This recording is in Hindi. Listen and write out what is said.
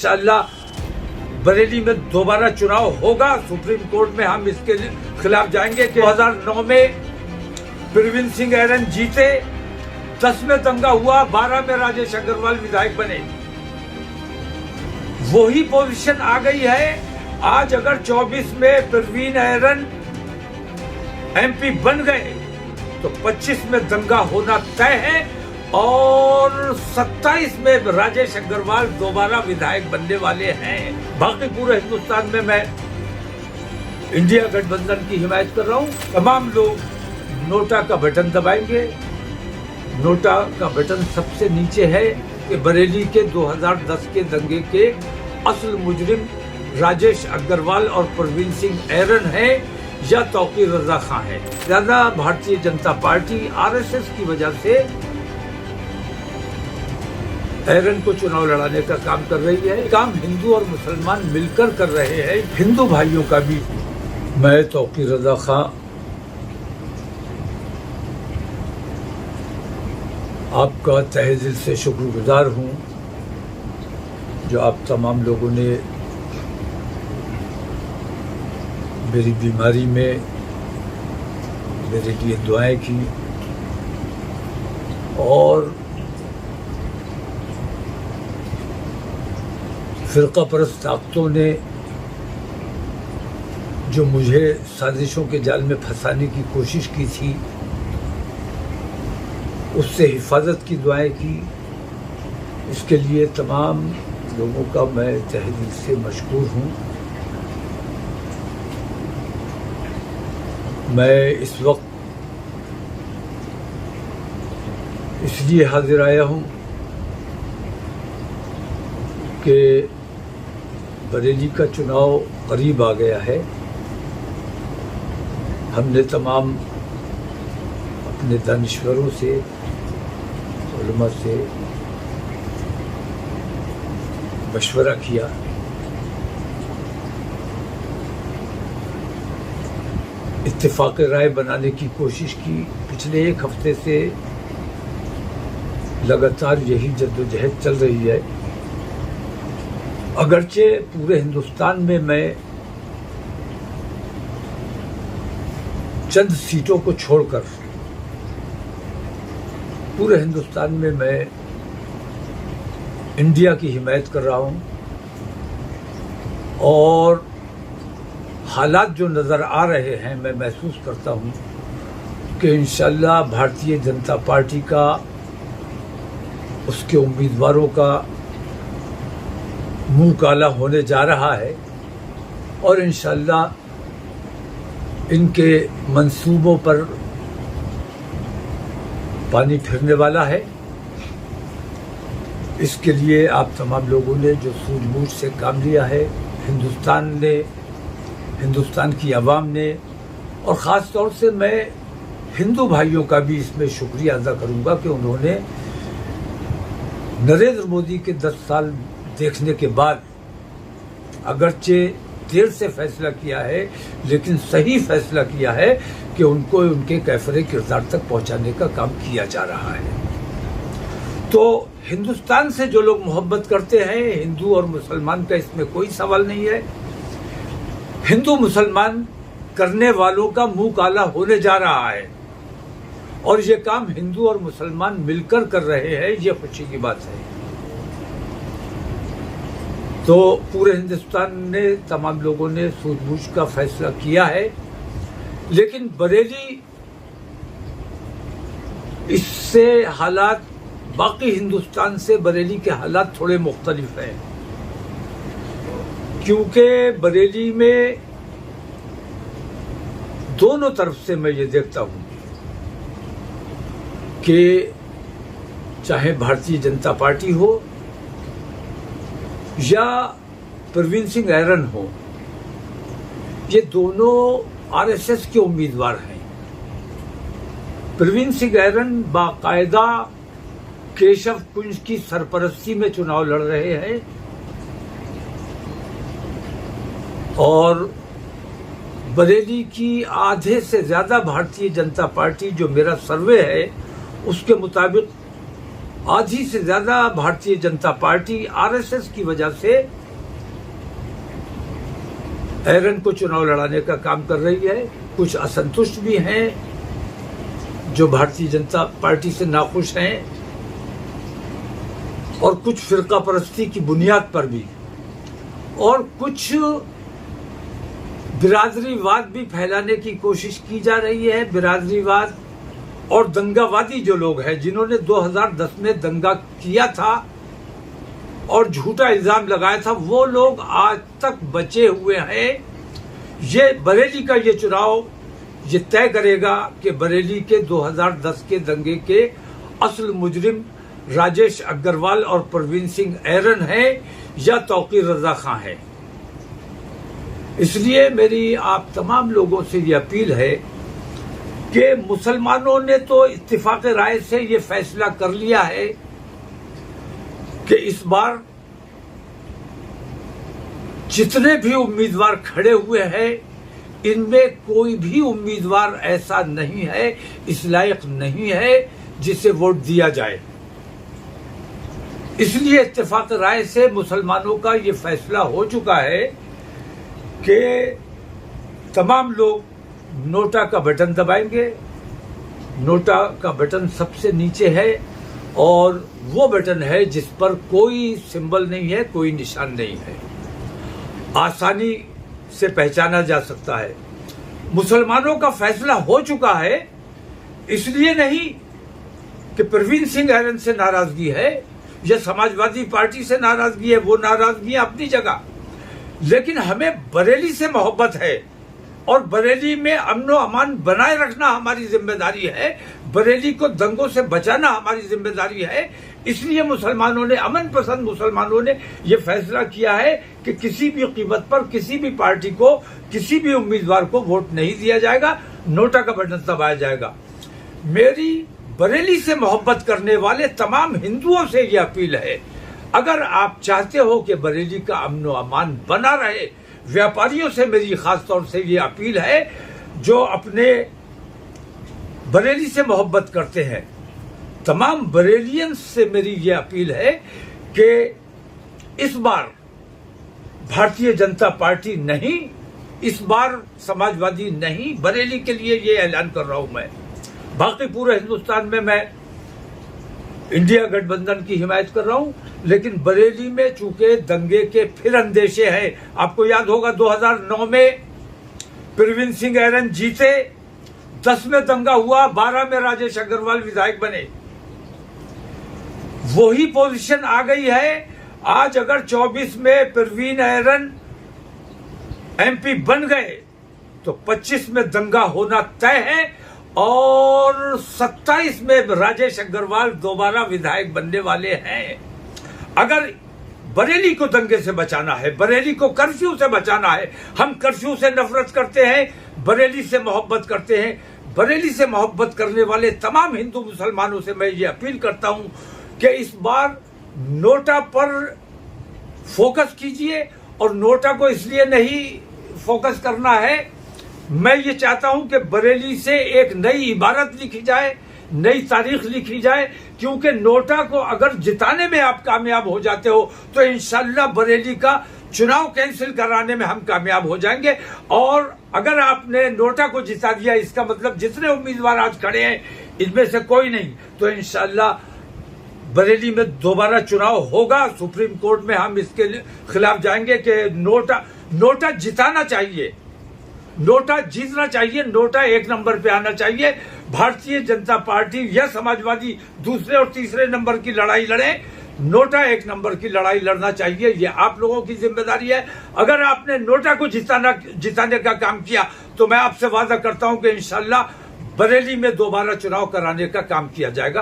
इंशाअल्लाह बरेली में दोबारा चुनाव होगा। सुप्रीम कोर्ट में हम इसके खिलाफ जाएंगे कि 2009 में प्रवीण सिंह ऐरन जीते, 10 में दंगा हुआ, 12 में राजेश अग्रवाल विधायक बने। वही पोजीशन आ गई है आज। अगर 24 में प्रवीण ऐरन एमपी बन गए तो 25 में दंगा होना तय है और 27 में राजेश अग्रवाल दोबारा विधायक बनने वाले हैं। बाकी पूरे हिंदुस्तान में मैं इंडिया गठबंधन की हिमायत कर रहा हूं। तमाम लोग नोटा का बटन दबाएंगे। नोटा का बटन सबसे नीचे है कि बरेली के 2010 के दंगे के असल मुजरिम राजेश अग्रवाल और प्रवीण सिंह ऐरन है या तौकीर रजा खां है। ज्यादा भारतीय जनता पार्टी आरएसएस की वजह से ऐरन को चुनाव लड़ाने का काम कर रही है। काम हिंदू और मुसलमान मिलकर कर रहे हैं। हिंदू भाइयों का भी मैं तौकीर रजा खां आपका तहे दिल से शुक्रगुजार हूं जो आप तमाम लोगों ने मेरी बीमारी में मेरे लिए दुआएं की और फिरका परस्त ताकतों ने जो मुझे साजिशों के जाल में फंसाने की कोशिश की थी उससे हिफाजत की दुआएं की। इसके लिए तमाम लोगों का मैं तहे दिल से मशकूर हूँ। मैं इस वक्त इसलिए हाजिर आया हूँ कि बरेली का चुनाव करीब आ गया है। हमने तमाम अपने दानिश्वरों से, उलमा से मशवरा किया। इत्तेफाक राय बनाने की कोशिश की। पिछले एक हफ्ते से लगातार यही जद्दोजहद चल रही है। अगरचे पूरे हिंदुस्तान में मैं चंद सीटों को छोड़कर पूरे हिंदुस्तान में मैं इंडिया की हिमायत कर रहा हूं और हालात जो नज़र आ रहे हैं मैं महसूस करता हूं कि इंशाअल्लाह भारतीय जनता पार्टी का, उसके उम्मीदवारों का मुंह काला होने जा रहा है और इंशाअल्लाह इनके मंसूबों पर पानी फिरने वाला है। इसके लिए आप तमाम लोगों ने जो सूझबूझ से काम लिया है, हिंदुस्तान ने, हिंदुस्तान की आवाम ने, और ख़ास तौर से मैं हिंदू भाइयों का भी इसमें शुक्रिया अदा करूंगा कि उन्होंने नरेंद्र मोदी के 10 साल देखने के बाद अगरचे देर से फैसला किया है लेकिन सही फैसला किया है कि उनको उनके कैफरे किरदार तक पहुंचाने का काम किया जा रहा है। तो हिंदुस्तान से जो लोग मोहब्बत करते हैं, हिंदू और मुसलमान का इसमें कोई सवाल नहीं है। हिंदू मुसलमान करने वालों का मुंह काला होने जा रहा है और ये काम हिंदू और मुसलमान मिलकर कर रहे हैं। ये खुशी की बात है। तो पूरे हिंदुस्तान ने, तमाम लोगों ने सूझबूझ का फैसला किया है, लेकिन बरेली इससे हालात, बाकी हिंदुस्तान से बरेली के हालात थोड़े मुख्तलिफ हैं क्योंकि बरेली में दोनों तरफ से मैं ये देखता हूं कि चाहे भारतीय जनता पार्टी हो या प्रवीण सिंह ऐरन हो, ये दोनों आरएसएस के उम्मीदवार हैं। प्रवीण सिंह ऐरन बाकायदा केशव कुंज की सरपरस्ती में चुनाव लड़ रहे हैं और बरेली की आधे से ज्यादा भारतीय जनता पार्टी, जो मेरा सर्वे है उसके मुताबिक आधी से ज्यादा भारतीय जनता पार्टी आरएसएस की वजह से एरन को चुनाव लड़ाने का काम कर रही है। कुछ असंतुष्ट भी हैं जो भारतीय जनता पार्टी से नाखुश हैं, और कुछ फिरका परस्ती की बुनियाद पर भी, और कुछ बिरादरीवाद भी फैलाने की कोशिश की जा रही है। बिरादरीवाद और दंगावादी जो लोग हैं जिन्होंने 2010 में दंगा किया था और झूठा इल्जाम लगाया था, वो लोग आज तक बचे हुए हैं। ये बरेली का ये चुनाव ये तय करेगा कि बरेली के 2010 के दंगे के असल मुजरिम राजेश अग्रवाल और परवीन सिंह एरन है या तौकीर रजा खां है। इसलिए मेरी आप तमाम लोगों से ये अपील है कि मुसलमानों ने तो इत्तिफाक राय से ये फैसला कर लिया है कि इस बार जितने भी उम्मीदवार खड़े हुए हैं इनमें कोई भी उम्मीदवार ऐसा नहीं है, इस लायक नहीं है जिसे वोट दिया जाए। इसलिए इत्तेफाक राय से मुसलमानों का ये फैसला हो चुका है कि तमाम लोग नोटा का बटन दबाएंगे। नोटा का बटन सबसे नीचे है और वो बटन है जिस पर कोई सिंबल नहीं है, कोई निशान नहीं है, आसानी से पहचाना जा सकता है। मुसलमानों का फैसला हो चुका है, इसलिए नहीं कि परवीन सिंह एरन से नाराजगी है या समाजवादी पार्टी से नाराजगी है, वो नाराजगी अपनी जगह, लेकिन हमें बरेली से मोहब्बत है और बरेली में अमन अमान बनाए रखना हमारी जिम्मेदारी है। बरेली को दंगों से बचाना हमारी जिम्मेदारी है। इसलिए मुसलमानों ने, अमन पसंद मुसलमानों ने यह फैसला किया है कि किसी भी कीमत पर किसी भी पार्टी को, किसी भी उम्मीदवार को वोट नहीं दिया जाएगा, नोटा का बटन दबाया जाएगा। मेरी बरेली से मोहब्बत करने वाले तमाम हिंदुओं से यह अपील है, अगर आप चाहते हो कि बरेली का अमन व अमान बना रहे, व्यापारियों से मेरी खास तौर से ये अपील है जो अपने बरेली से मोहब्बत करते हैं, तमाम बरेलियंस से मेरी ये अपील है कि इस बार भारतीय जनता पार्टी नहीं, इस बार समाजवादी नहीं, बरेली के लिए ये ऐलान कर रहा हूं मैं। बाकी पूरे हिंदुस्तान में मैं इंडिया गठबंधन की हिमायत कर रहा हूं, लेकिन बरेली में चूंकि दंगे के फिर अंदेशे हैं। आपको याद होगा 2009 में परवीन सिंह एरन जीते, 10 में दंगा हुआ, 12 में राजेश अग्रवाल विधायक बने। वही पोजीशन आ गई है आज। अगर 24 में परवीन एरन एमपी बन गए तो 25 में दंगा होना तय है और 27 में राजेश अग्रवाल दोबारा विधायक बनने वाले हैं। अगर बरेली को दंगे से बचाना है, बरेली को कर्फ्यू से बचाना है, हम कर्फ्यू से नफरत करते हैं, बरेली से मोहब्बत करते हैं। बरेली से मोहब्बत करने वाले तमाम हिंदू मुसलमानों से मैं ये अपील करता हूं कि इस बार नोटा पर फोकस कीजिए। और नोटा को इसलिए नहीं फोकस करना है, मैं ये चाहता हूं कि बरेली से एक नई इबारत लिखी जाए, नई तारीख लिखी जाए, क्योंकि नोटा को अगर जिताने में आप कामयाब हो जाते हो तो इंशाल्लाह बरेली का चुनाव कैंसिल कराने में हम कामयाब हो जाएंगे। और अगर आपने नोटा को जिता दिया, इसका मतलब जितने उम्मीदवार आज खड़े हैं इनमें से कोई नहीं, तो इंशाल्लाह बरेली में दोबारा चुनाव होगा। सुप्रीम कोर्ट में हम इसके खिलाफ जाएंगे कि नोटा जिताना चाहिए, नोटा जीतना चाहिए, नोटा एक नंबर पे आना चाहिए। भारतीय जनता पार्टी या समाजवादी दूसरे और तीसरे नंबर की लड़ाई लड़े, नोटा एक नंबर की लड़ाई लड़ना चाहिए। ये आप लोगों की जिम्मेदारी है। अगर आपने नोटा को जिताने का काम किया तो मैं आपसे वादा करता हूं कि इंशाल्लाह बरेली में दोबारा चुनाव कराने का काम किया जाएगा।